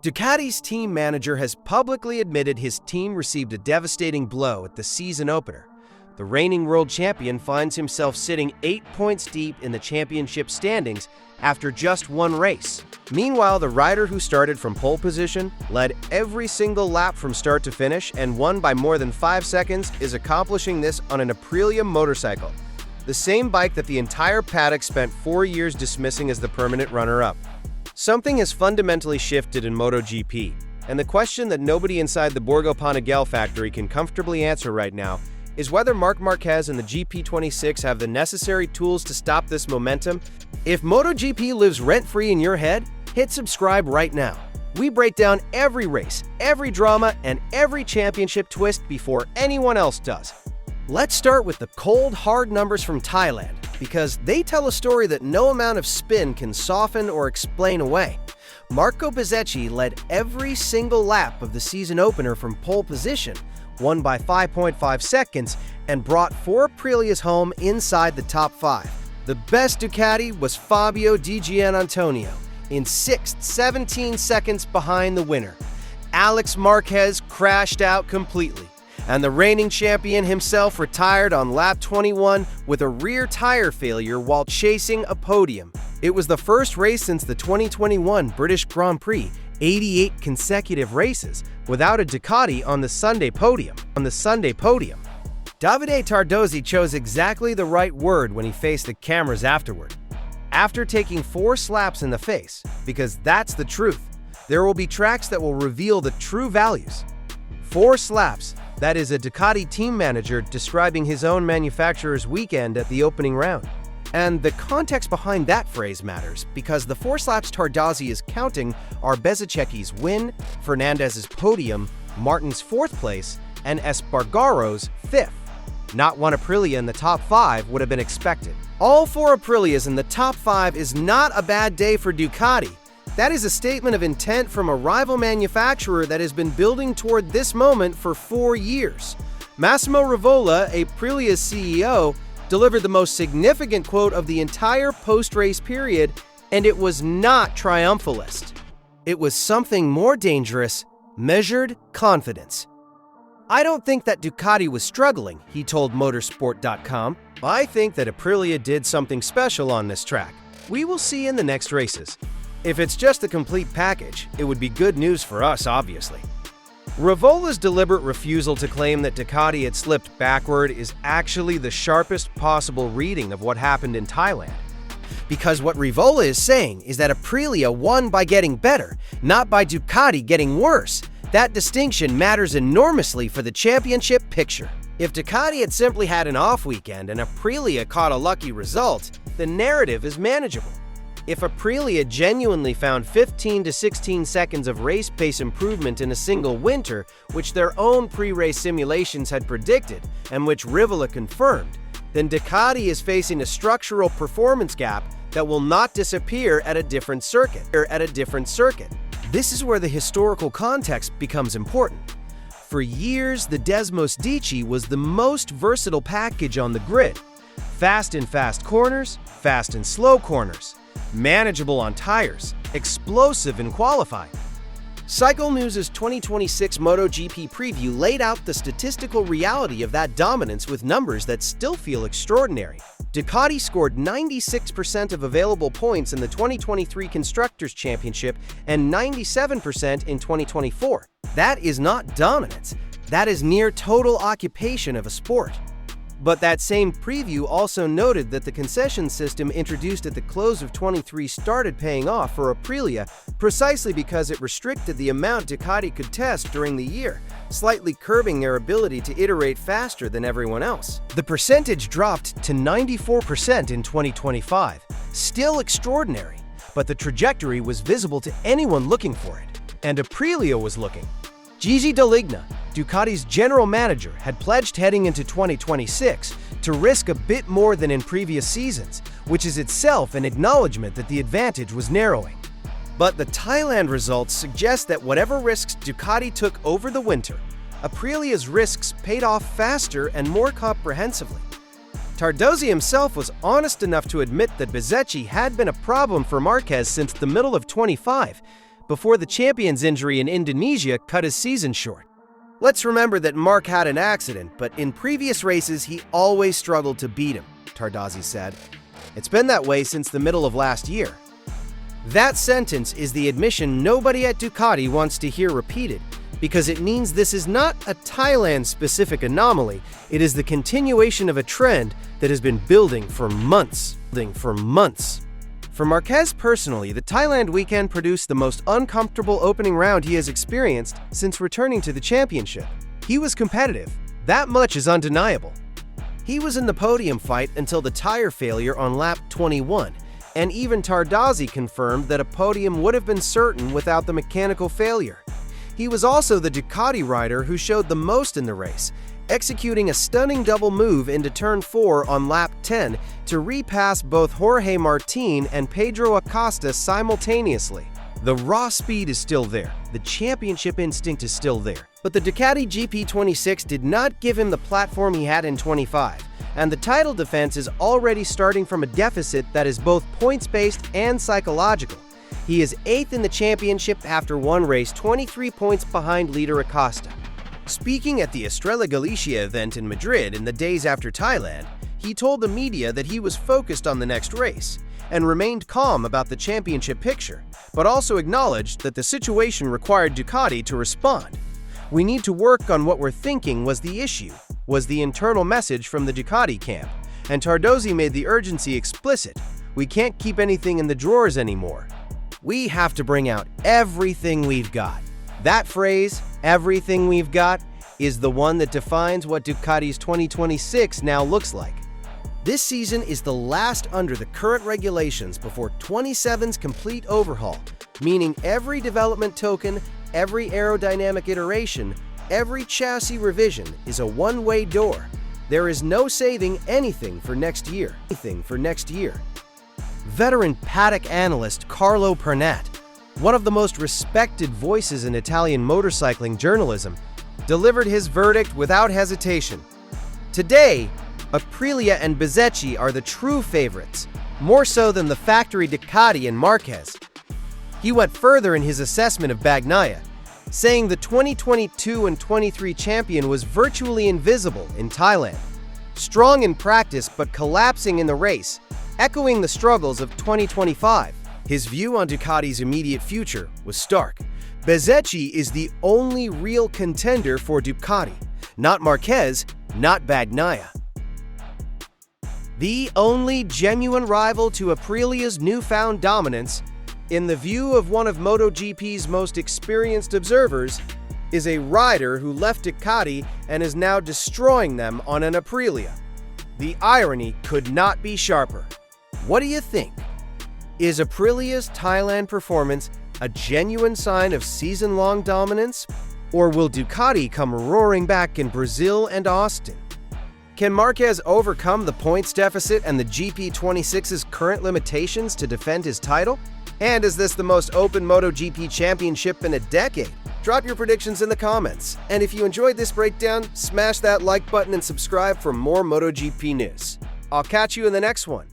Ducati's team manager has publicly admitted his team received a devastating blow at the season opener. The reigning world champion finds himself sitting 8 points deep in the championship standings after just one race. Meanwhile, the rider who started from pole position, led every single lap from start to finish, and won by more than 5 seconds is accomplishing this on an Aprilia motorcycle, the same bike that the entire paddock spent 4 years dismissing as the permanent runner-up. Something has fundamentally shifted in MotoGP, and the question that nobody inside the Borgo Panigale factory can comfortably answer right now is whether Marc Marquez and the GP26 have the necessary tools to stop this momentum. If MotoGP lives rent-free in your head, hit subscribe right now. We break down every race, every drama, and every championship twist before anyone else does. Let's start with the cold, hard numbers from Thailand, because they tell a story that no amount of spin can soften or explain away. Marco Bezzecchi led every single lap of the season opener from pole position, won by 5.5 seconds, and brought FOUR Aprilias home inside the top 5. The best Ducati was Fabio Di Giannantonio, in 6th, 17 seconds behind the winner. Alex Marquez crashed out completely, and the reigning champion himself retired on lap 21 with a rear tire failure while chasing a podium. It was the first race since the 2021 British Grand Prix, 88 consecutive races, without a Ducati on the Sunday podium. Davide Tardozzi chose exactly the right word when he faced the cameras afterward. After taking 4 slaps in the face, because that's the truth, there will be tracks that will reveal the true values. 4 slaps, that is a Ducati team manager describing his own manufacturer's weekend at the opening round. And the context behind that phrase matters, because the 4 slaps Tardozzi is counting are Bezzecchi's win, Fernandez's podium, Martin's 4th place, and Espargaro's 5th. Not one Aprilia in the top 5 would have been expected. All 4 Aprilias in the top 5 is not a bad day for Ducati. That is a statement of intent from a rival manufacturer that has been building toward this moment for 4 years. Massimo Rivola, Aprilia's CEO, delivered the most significant quote of the entire post-race period, and it was not triumphalist. It was something more dangerous: measured confidence. "I don't think that Ducati was struggling," he told Motorsport.com. "I think that Aprilia did something special on this track. We will see in the next races. If it's just the complete package, it would be good news for us, obviously." Rivola's deliberate refusal to claim that Ducati had slipped backward is actually the sharpest possible reading of what happened in Thailand. Because what Rivola is saying is that Aprilia won by getting better, not by Ducati getting worse. That distinction matters enormously for the championship picture. If Ducati had simply had an off weekend and Aprilia caught a lucky result, the narrative is manageable. If Aprilia genuinely found 15 to 16 seconds of race pace improvement in a single winter, which their own pre-race simulations had predicted and which Rivola confirmed, then Ducati is facing a structural performance gap that will not disappear at a different circuit. This is where the historical context becomes important. For years, the Desmos Dici was the most versatile package on the grid. Fast in fast corners, fast in slow corners. Manageable on tires, explosive in qualifying. Cycle News' 2026 MotoGP preview laid out the statistical reality of that dominance with numbers that still feel extraordinary. Ducati scored 96% of available points in the 2023 Constructors' Championship and 97% in 2024. That is not dominance. That is near total occupation of a sport. But that same preview also noted that the concession system introduced at the close of 23 started paying off for Aprilia precisely because it restricted the amount Ducati could test during the year, slightly curbing their ability to iterate faster than everyone else. The percentage dropped to 94% in 2025. Still extraordinary, but the trajectory was visible to anyone looking for it. And Aprilia was looking. Gigi D'Aligna, Ducati's general manager, had pledged heading into 2026 to risk a bit more than in previous seasons, which is itself an acknowledgement that the advantage was narrowing. But the Thailand results suggest that whatever risks Ducati took over the winter, Aprilia's risks paid off faster and more comprehensively. Tardozzi himself was honest enough to admit that Bezzecchi had been a problem for Marquez since the middle of 25, before the champion's injury in Indonesia cut his season short. Let's remember that Marc had an accident, but in previous races he always struggled to beat him, Tardozzi said. It's been that way since the middle of last year. That sentence is the admission nobody at Ducati wants to hear repeated, because it means this is not a Thailand-specific anomaly, it is the continuation of a trend that has been building for months. For Marquez personally, the Thailand weekend produced the most uncomfortable opening round he has experienced since returning to the championship. He was competitive, that much is undeniable. He was in the podium fight until the tire failure on lap 21, and even Tardozzi confirmed that a podium would have been certain without the mechanical failure. He was also the Ducati rider who showed the most in the race, executing a stunning double move into turn 4 on lap 10 to repass both Jorge Martin and Pedro Acosta simultaneously. The raw speed is still there, the championship instinct is still there, but the Ducati GP26 did not give him the platform he had in 25, and the title defense is already starting from a deficit that is both points-based and psychological. He is 8th in the championship after one race, 23 points behind leader Acosta. Speaking at the Estrella Galicia event in Madrid in the days after Thailand, he told the media that he was focused on the next race and remained calm about the championship picture, but also acknowledged that the situation required Ducati to respond. "We need to work on what we're thinking was the issue," was the internal message from the Ducati camp, and Tardozzi made the urgency explicit. "We can't keep anything in the drawers anymore. We have to bring out everything we've got." That phrase, "everything we've got," is the one that defines what Ducati's 2026 now looks like. This season is the last under the current regulations before 27's complete overhaul, meaning every development token, every aerodynamic iteration, every chassis revision is a one-way door. There is no saving anything for next year. Veteran paddock analyst Carlo Pernat, one of the most respected voices in Italian motorcycling journalism, delivered his verdict without hesitation. Today, Aprilia and Bezzecchi are the true favorites, more so than the factory Ducati and Marquez. He went further in his assessment of Bagnaia, saying the 2022 and 23 champion was virtually invisible in Thailand, strong in practice but collapsing in the race, echoing the struggles of 2025. His view on Ducati's immediate future was stark. Bezzecchi is the only real contender for Ducati, not Marquez, not Bagnaia. The only genuine rival to Aprilia's newfound dominance, in the view of one of MotoGP's most experienced observers, is a rider who left Ducati and is now destroying them on an Aprilia. The irony could not be sharper. What do you think? Is Aprilia's Thailand performance a genuine sign of season-long dominance? Or will Ducati come roaring back in Brazil and Austin? Can Marquez overcome the points deficit and the GP26's current limitations to defend his title? And is this the most open MotoGP championship in a decade? Drop your predictions in the comments. And if you enjoyed this breakdown, smash that like button and subscribe for more MotoGP news. I'll catch you in the next one.